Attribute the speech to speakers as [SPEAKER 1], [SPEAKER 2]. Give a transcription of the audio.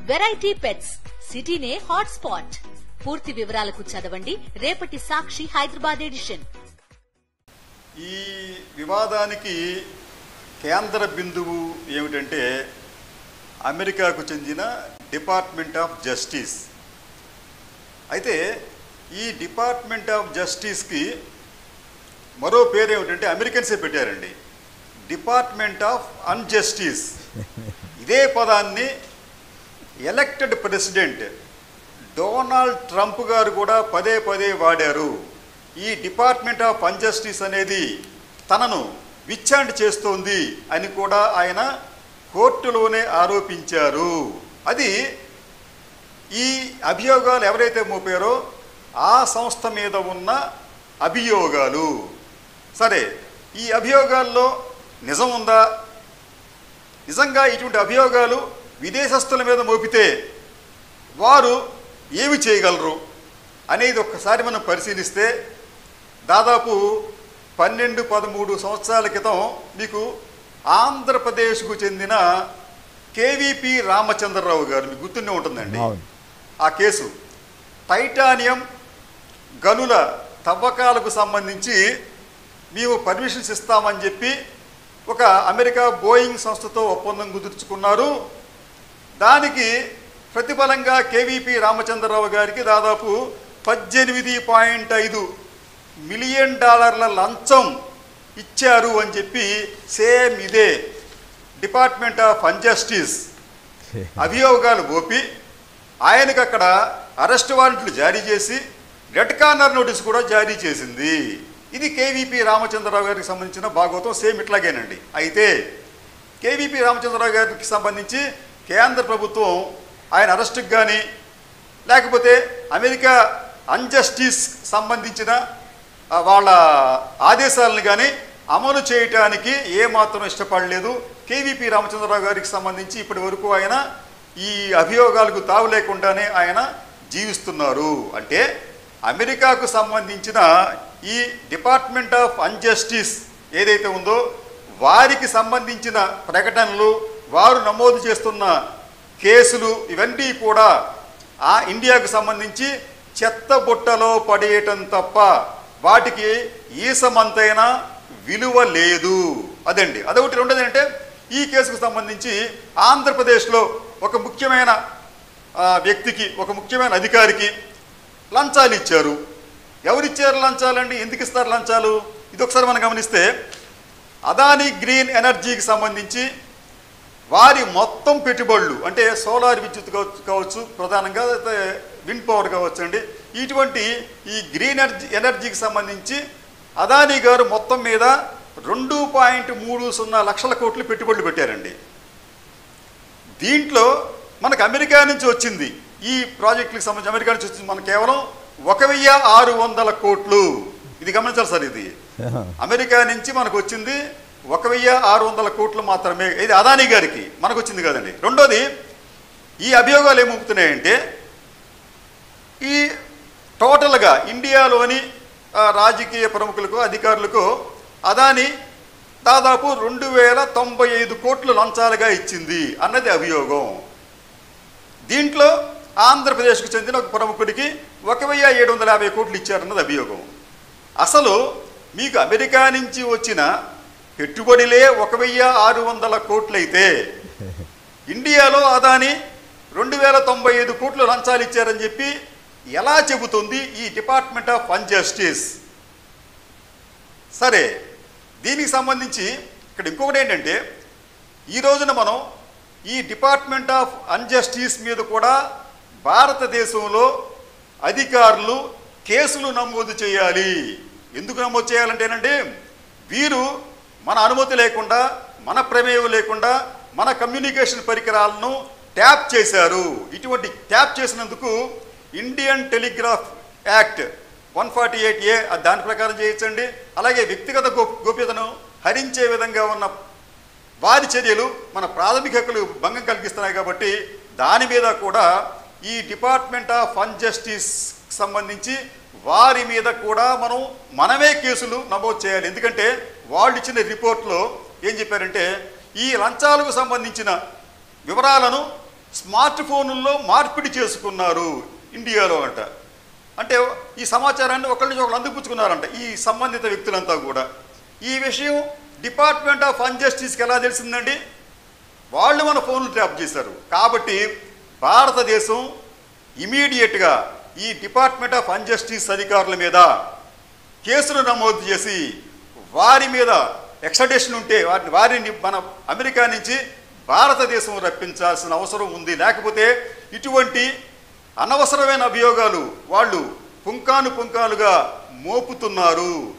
[SPEAKER 1] Variety pets సిటీనే hot spot. పూర్తి వివరాలకు చదవండి రేపటి సాక్షి హైదరాబాద్ ఎడిషన్.
[SPEAKER 2] ఈ వివాదానికి కేంద్ర బిందువు ఏమిటంటే అమెరికాకు చెందిన డిపార్ట్మెంట్ ఆఫ్ జస్టిస్. అయితే ఈ డిపార్ట్మెంట్ ఆఫ్ జస్టిస్కి మరో పేరు ఏమిటంటే అమెరికన్సే పెట్టారండి, డిపార్ట్మెంట్ ఆఫ్ అన్జస్టిస్. ఇదే పదాన్ని ఎలక్టెడ్ ప్రెసిడెంట్ డొనాల్డ్ ట్రంప్ గారు కూడా పదే పదే వాడారు. ఈ డిపార్ట్మెంట్ ఆఫ్ అన్జస్టిస్ అనేది తనను విచ్ఛాంటి చేస్తోంది అని కూడా ఆయన కోర్టులోనే ఆరోపించారు. అది ఈ అభియోగాలు ఎవరైతే మోపారో ఆ సంస్థ మీద ఉన్న అభియోగాలు. సరే, ఈ అభియోగాల్లో నిజం ఉందా? నిజంగా ఇటువంటి అభియోగాలు విదేశస్తుల మీద మోపితే వారు ఏమి చేయగలరు అనేది ఒక్కసారి మనం పరిశీలిస్తే దాదాపు 12-13 సంవత్సరాల క్రితం మీకు ఆంధ్రప్రదేశ్కు చెందిన కేవీపీ రామచంద్రరావు గారు, మీకు గుర్తుండే ఉంటుందండి ఆ కేసు. టైటానియం గనుల తవ్వకాలకు సంబంధించి మేము పర్మిషన్స్ ఇస్తామని చెప్పి ఒక అమెరికా బోయింగ్ సంస్థతో ఒప్పందం కుదుర్చుకున్నారు. దానికి ప్రతిఫలంగా కేవీపీ రామచంద్రరావు గారికి దాదాపు $18.5 మిలియన్ లంచం ఇచ్చారు అని చెప్పి సేమ్ ఇదే డిపార్ట్మెంట్ ఆఫ్ అన్జస్టిస్ అభియోగాలు మోపి ఆయనకు అక్కడ అరెస్ట్ వారెంట్లు జారీ చేసి రెడ్ కార్నర్ నోటీస్ కూడా జారీ చేసింది. ఇది కేవీపీ రామచంద్రరావు గారికి సంబంధించిన భాగవతం సేమ్ ఇట్లాగేనండి. అయితే కేవీపీ రామచంద్రరావు గారికి సంబంధించి కేంద్ర ప్రభుత్వం ఆయన అరెస్టుకు కానీ లేకపోతే అమెరికా అన్జస్టిస్ సంబంధించిన వాళ్ళ ఆదేశాలను కానీ అమలు చేయటానికి ఏమాత్రం ఇష్టపడలేదు. కేవీపీ రామచంద్రరావు గారికి సంబంధించి ఇప్పటి వరకు ఆయన ఈ అభియోగాలకు తావు లేకుండానే ఆయన జీవిస్తున్నారు. అంటే అమెరికాకు సంబంధించిన ఈ డిపార్ట్మెంట్ ఆఫ్ అన్జస్టిస్ ఏదైతే ఉందో వారికి సంబంధించిన ప్రకటనలు, వారు నమోదు చేస్తున్న కేసులు ఇవన్నీ కూడా ఆ ఇండియాకు సంబంధించి చెత్త బుట్టలో పడేయటం తప్ప వాటికి ఈసమంతైనా విలువ లేదు. అదండి, అదొకటి. రెండోది అంటే ఈ కేసుకు సంబంధించి ఆంధ్రప్రదేశ్లో ఒక ముఖ్యమైన వ్యక్తికి, ఒక ముఖ్యమైన అధికారికి లంచాలు ఇచ్చారు. ఎవరిచ్చారు లంచాలండి? ఎందుకు ఇస్తారు లంచాలు? ఇది ఒకసారి మనం గమనిస్తే అదానీ గ్రీన్ ఎనర్జీకి సంబంధించి వారి మొత్తం పెట్టుబడులు అంటే సోలార్ విద్యుత్ కావచ్చు, ప్రధానంగా విండ్ పవర్ కావచ్చు అండి, ఇటువంటి ఈ గ్రీన్ ఎనర్జీకి సంబంధించి అదానీ గారు మొత్తం మీద 2.30 లక్షల కోట్లు పెట్టుబడులు పెట్టారండి. దీంట్లో మనకు అమెరికా నుంచి వచ్చింది, ఈ ప్రాజెక్టులకు సంబంధించి అమెరికా నుంచి వచ్చింది మనకు కేవలం 1600 కోట్లు. ఇది గమనించాలి సార్, ఇది అమెరికా నుంచి మనకు వచ్చింది 1600 కోట్లు మాత్రమే. ఇది అదానీ గారికి మనకు వచ్చింది కదండి. రెండోది, ఈ అభియోగాలు ఏమవుతున్నాయంటే ఈ టోటల్గా ఇండియాలోని రాజకీయ ప్రముఖులకు, అధికారులకు అదానీ దాదాపు 2095 కోట్లు లంచాలుగా ఇచ్చింది అన్నది అభియోగం. దీంట్లో ఆంధ్రప్రదేశ్కు చెందిన ఒక ప్రముఖుడికి 1750 కోట్లు ఇచ్చారన్నది అభియోగం. అసలు మీకు అమెరికా నుంచి వచ్చిన పెట్టుబడిలే 1600 కోట్లయితే ఇండియాలో అదానీ 2095 కోట్లు లంచాలు ఇచ్చారని చెప్పి ఎలా చెబుతుంది ఈ డిపార్ట్మెంట్ ఆఫ్ అన్జస్టిస్? సరే, దీనికి సంబంధించి ఇక్కడ ఇంకొకటి ఏంటంటే ఈ రోజున మనం ఈ డిపార్ట్మెంట్ ఆఫ్ అన్జస్టిస్ మీద కూడా భారతదేశంలో అధికారులు కేసులు నమోదు చేయాలి. ఎందుకు నమోదు చేయాలంటేనండి, వీరు మన అనుమతి లేకుండా, మన ప్రమేయం లేకుండా మన కమ్యూనికేషన్ పరికరాలను ట్యాప్ చేశారు. ఇటువంటి ట్యాప్ చేసినందుకు ఇండియన్ టెలిగ్రాఫ్ యాక్ట్ 148A దాని ప్రకారం చేయొచ్చండి. అలాగే వ్యక్తిగత గోప్యతను హరించే విధంగా ఉన్న వారి చర్యలు మన ప్రాథమిక హక్కులు భంగం కలిగిస్తున్నాయి కాబట్టి దాని మీద కూడా ఈ డిపార్ట్మెంట్ ఆఫ్ అన్జస్టిస్ సంబంధించి వారి మీద కూడా మనమే కేసులు నమోదు చేయాలి. ఎందుకంటే వాళ్ళు ఇచ్చిన రిపోర్ట్లో ఏం చెప్పారంటే ఈ లంచాలకు సంబంధించిన వివరాలను స్మార్ట్ ఫోన్లలో మార్పిడి చేసుకున్నారు ఇండియాలో అంట. అంటే ఈ సమాచారాన్ని ఒకరి నుంచి ఒకరు అందిపుచ్చుకున్నారంట ఈ సంబంధిత వ్యక్తులంతా కూడా. ఈ విషయం డిపార్ట్మెంట్ ఆఫ్ అన్జస్టిస్కి ఎలా తెలిసిందండి? వాళ్ళు మన ఫోన్లు ట్యాప్ చేశారు. కాబట్టి భారతదేశం ఇమీడియట్గా ఈ డిపార్ట్మెంట్ ఆఫ్ అన్జస్టిస్ అధికారుల మీద కేసులు నమోదు చేసి వారి మీద ఎక్స్ట్రాడిషన్ ఉంటే వారిని మన అమెరికా నుంచి భారతదేశం రప్పించాల్సిన అవసరం ఉంది. లేకపోతే ఇటువంటి అనవసరమైన అభియోగాలు వాళ్ళు పుంకానుగా మోపుతున్నారు.